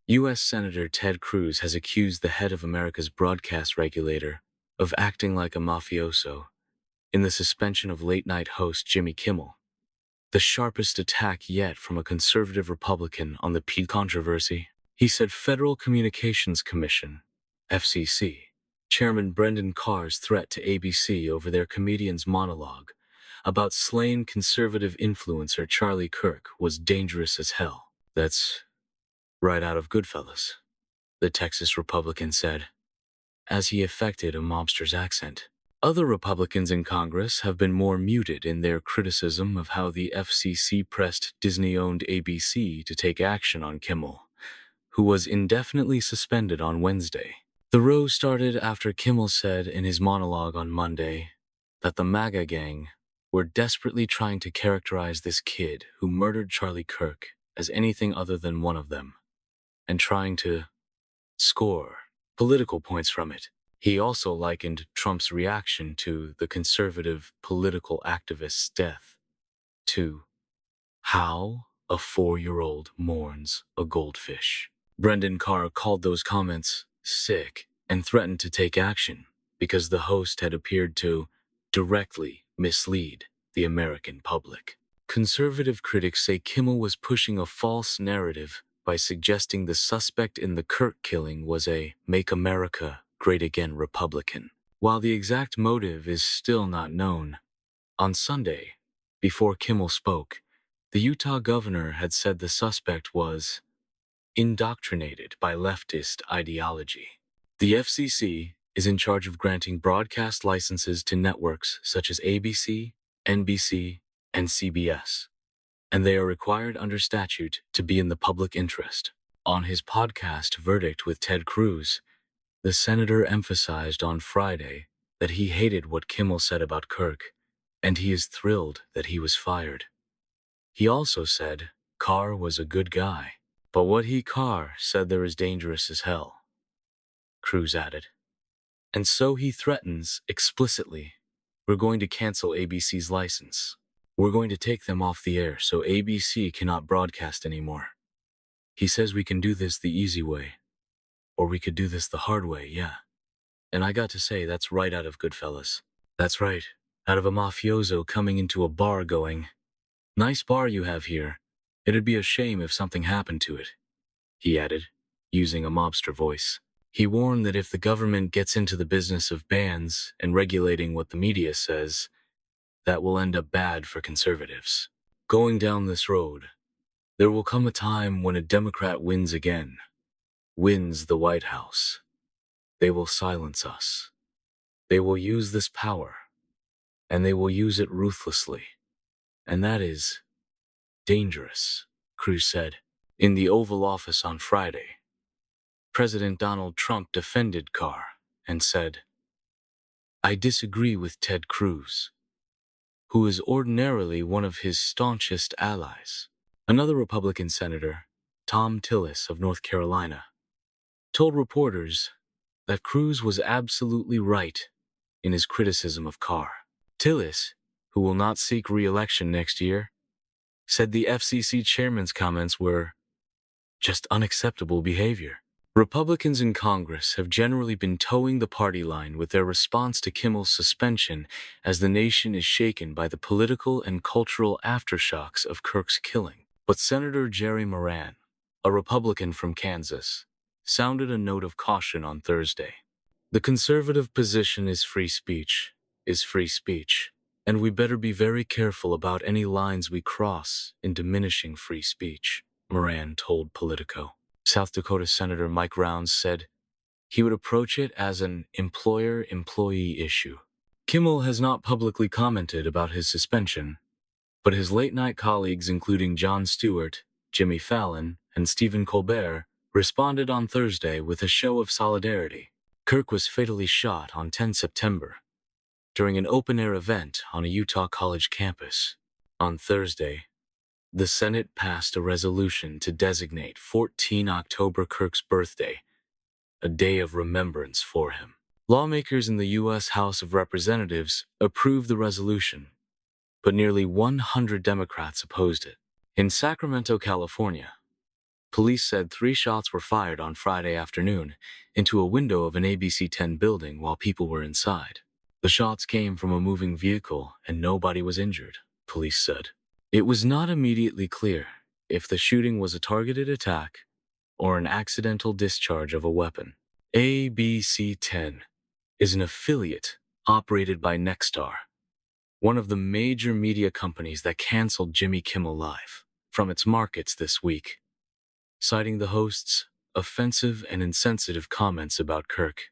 U.S. Senator Ted Cruz has accused the head of America's broadcast regulator of acting like a mafioso in the suspension of late-night host Jimmy Kimmel, the sharpest attack yet from a conservative Republican on the P controversy. He said Federal Communications Commission, FCC, Chairman Brendan Carr's threat to ABC over their comedian's monologue about slain conservative influencer Charlie Kirk was dangerous as hell. That's right out of Goodfellas, the Texas Republican said, as he affected a mobster's accent. Other Republicans in Congress have been more muted in their criticism of how the FCC pressed Disney-owned ABC to take action on Kimmel, who was indefinitely suspended on Wednesday. The row started after Kimmel said in his monologue on Monday that the MAGA gang were desperately trying to characterize this kid who murdered Charlie Kirk as anything other than one of them, and trying to score political points from it. He also likened Trump's reaction to the conservative political activist's death to how a 4-year-old mourns a goldfish. Brendan Carr called those comments sick and threatened to take action because the host had appeared to directly mislead the American public. Conservative critics say Kimmel was pushing a false narrative by suggesting the suspect in the Kirk killing was a Make America Great Again Republican. While the exact motive is still not known, on Sunday, before Kimmel spoke, the Utah governor had said the suspect was indoctrinated by leftist ideology. The FCC is in charge of granting broadcast licenses to networks such as ABC, NBC, and CBS, and they are required under statute to be in the public interest. On his podcast Verdict with Ted Cruz, the senator emphasized on Friday that he hated what Kimmel said about Kirk, and he is thrilled that he was fired. He also said Carr was a good guy, but what Carr said there is dangerous as hell, Cruz added. And so he threatens explicitly, we're going to cancel ABC's license. We're going to take them off the air so ABC cannot broadcast anymore. He says we can do this the easy way, or we could do this the hard way, yeah. And I got to say, that's right out of Goodfellas. That's right, out of a mafioso coming into a bar going, nice bar you have here. It'd be a shame if something happened to it, he added, using a mobster voice. He warned that if the government gets into the business of bans and regulating what the media says, that will end up bad for conservatives. Going down this road, there will come a time when a Democrat wins again, wins the White House. They will silence us. They will use this power, and they will use it ruthlessly. And that is dangerous, Cruz said. In the Oval Office on Friday, President Donald Trump defended Carr and said, I disagree with Ted Cruz, who is ordinarily one of his staunchest allies. Another Republican senator, Tom Tillis of North Carolina, told reporters that Cruz was absolutely right in his criticism of Carr. Tillis, who will not seek re-election next year, said the FCC chairman's comments were just unacceptable behavior. Republicans in Congress have generally been towing the party line with their response to Kimmel's suspension as the nation is shaken by the political and cultural aftershocks of Kirk's killing. But Senator Jerry Moran, a Republican from Kansas, sounded a note of caution on Thursday. The conservative position is free speech, and we better be very careful about any lines we cross in diminishing free speech, Moran told Politico. South Dakota Senator Mike Rounds said he would approach it as an employer-employee issue. Kimmel has not publicly commented about his suspension, but his late-night colleagues including Jon Stewart, Jimmy Fallon, and Stephen Colbert responded on Thursday with a show of solidarity. Kirk was fatally shot on 10 September during an open-air event on a Utah college campus. On Thursday, the Senate passed a resolution to designate 14 October Kirk's birthday, a day of remembrance for him. Lawmakers in the U.S. House of Representatives approved the resolution, but nearly 100 Democrats opposed it. In Sacramento, California, Police said 3 shots were fired on Friday afternoon into a window of an ABC 10 building while people were inside. The shots came from a moving vehicle and nobody was injured, police said. It was not immediately clear if the shooting was a targeted attack or an accidental discharge of a weapon. ABC 10 is an affiliate operated by Nexstar, one of the major media companies that canceled Jimmy Kimmel Live from its markets this week, citing the host's offensive and insensitive comments about Kirk.